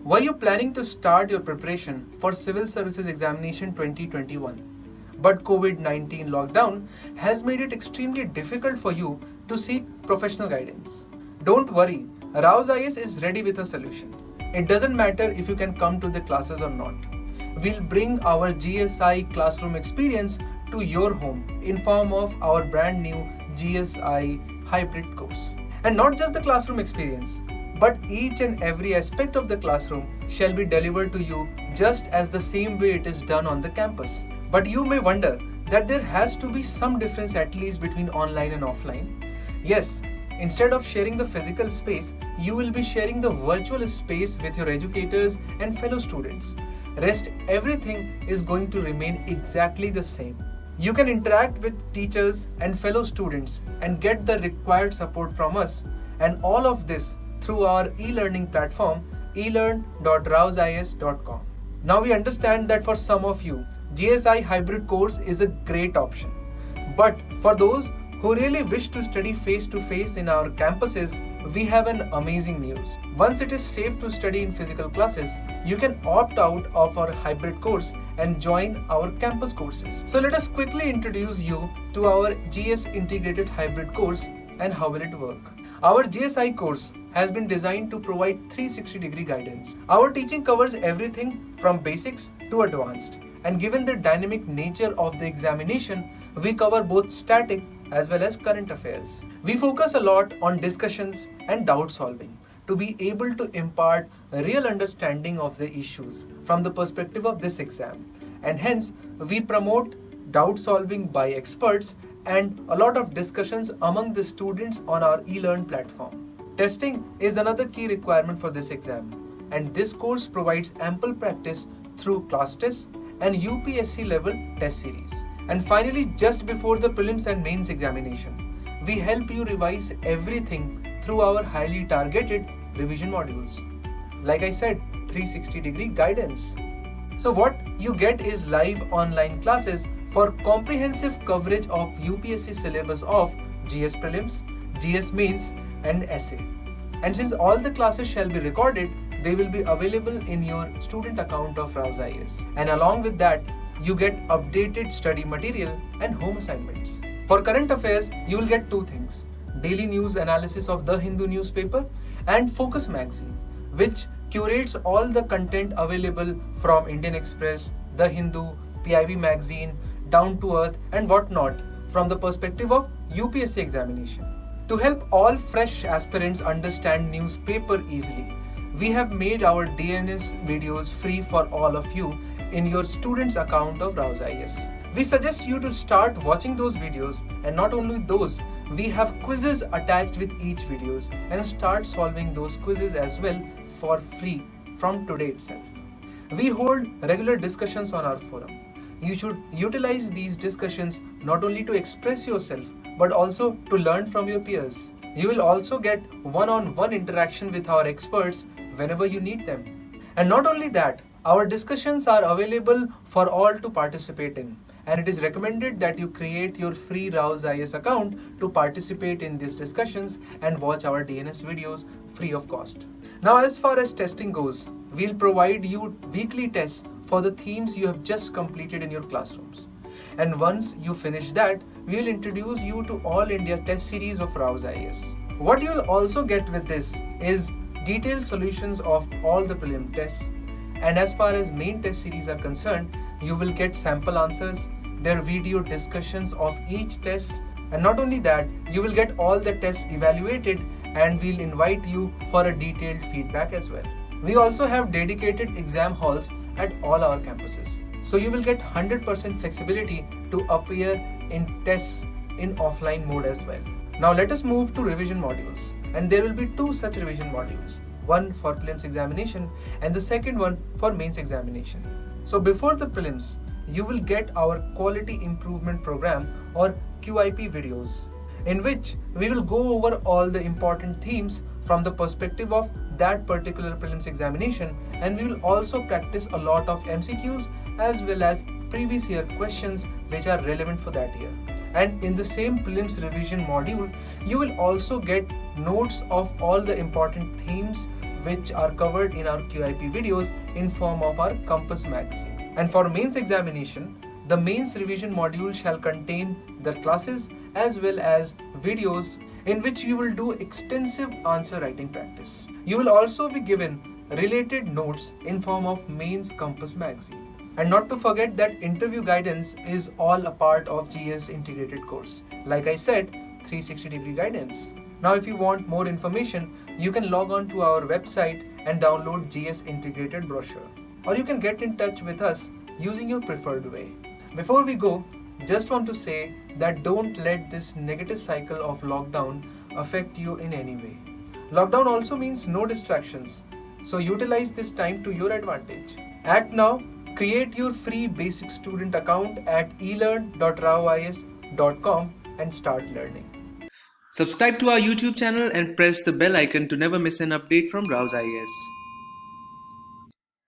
Were you planning to start your preparation for Civil Services Examination 2021? But COVID-19 lockdown has made it extremely difficult for you to seek professional guidance. Don't worry, Rouse IAS is ready with a solution. It doesn't matter if you can come to the classes or not. We'll bring our GSI classroom experience to your home in form of our brand new GSI hybrid course. And not just the classroom experience, but each and every aspect of the classroom shall be delivered to you just as the same way it is done on the campus. But you may wonder that there has to be some difference at least between online and offline. Yes, instead of sharing the physical space, you will be sharing the virtual space with your educators and fellow students. Rest everything is going to remain exactly the same. You can interact with teachers and fellow students and get the required support from us, and all of this through our e-learning platform elearn.rouseias.com. Now we understand that for some of you, GSI hybrid course is a great option. But for those who really wish to study face-to-face in our campuses, we have an amazing news. Once it is safe to study in physical classes, you can opt out of our hybrid course and join our campus courses. So let us quickly introduce you to our GS integrated hybrid course and how will it work. Our GSI course has been designed to provide 360-degree guidance. Our teaching covers everything from basics to advanced. And given the dynamic nature of the examination, we cover both static as well as current affairs. We focus a lot on discussions and doubt solving to be able to impart a real understanding of the issues from the perspective of this exam. And hence, we promote doubt solving by experts and a lot of discussions among the students on our eLearn platform. Testing is another key requirement for this exam, and this course provides ample practice through class tests and UPSC level test series. And finally, just before the prelims and mains examination, we help you revise everything through our highly targeted revision modules. Like I said, 360-degree guidance. So what you get is live online classes for comprehensive coverage of UPSC syllabus of GS prelims, GS mains and essay. And since all the classes shall be recorded, they will be available in your student account of Rouse IAS. And along with that, you get updated study material and home assignments. For current affairs, you will get two things: daily news analysis of The Hindu newspaper and Focus magazine, which curates all the content available from Indian Express, The Hindu, PIB magazine, Down to Earth and whatnot from the perspective of UPSC examination. To help all fresh aspirants understand newspaper easily, we have made our DNS videos free for all of you in your student's account of Rouse IAS. We suggest you to start watching those videos, and not only those, we have quizzes attached with each videos, and start solving those quizzes as well for free from today itself. We hold regular discussions on our forum. You should utilize these discussions not only to express yourself, but also to learn from your peers. You will also get one-on-one interaction with our experts whenever you need them. And not only that, our discussions are available for all to participate in, and it is recommended that you create your free Rouse IAS account to participate in these discussions and watch our DNS videos free of cost. Now, as far as testing goes, we'll provide you weekly tests for the themes you have just completed in your classrooms. And once you finish that, we will introduce you to All India Test Series of Rouse IAS. What you will also get with this is detailed solutions of all the prelim tests. And as far as main test series are concerned, you will get sample answers, their video discussions of each test, and not only that, you will get all the tests evaluated, and we'll invite you for a detailed feedback as well. We also have dedicated exam halls at all our campuses. So you will get 100% flexibility to appear in tests in offline mode as well. Now let us move to revision modules, and there will be two such revision modules, one for prelims examination and the second one for mains examination. So before the prelims, you will get our quality improvement program or QIP videos, in which we will go over all the important themes from the perspective of that particular prelims examination, and we will also practice a lot of MCQs as well as previous year questions which are relevant for that year. And in the same prelims revision module, you will also get notes of all the important themes which are covered in our QIP videos in form of our Compass magazine. And for mains examination, the mains revision module shall contain the classes as well as videos in which you will do extensive answer writing practice. You will also be given related notes in form of mains Compass magazine. And not to forget that interview guidance is all a part of GS integrated course. Like I said, 360-degree guidance. Now if you want more information, you can log on to our website and download GS integrated brochure. Or you can get in touch with us using your preferred way. Before we go, just want to say that don't let this negative cycle of lockdown affect you in any way. Lockdown also means no distractions, so utilize this time to your advantage. Act now, create your free basic student account at elearn.raois.com and start learning. Subscribe to our YouTube channel and press the bell icon to never miss an update from Rao's IAS.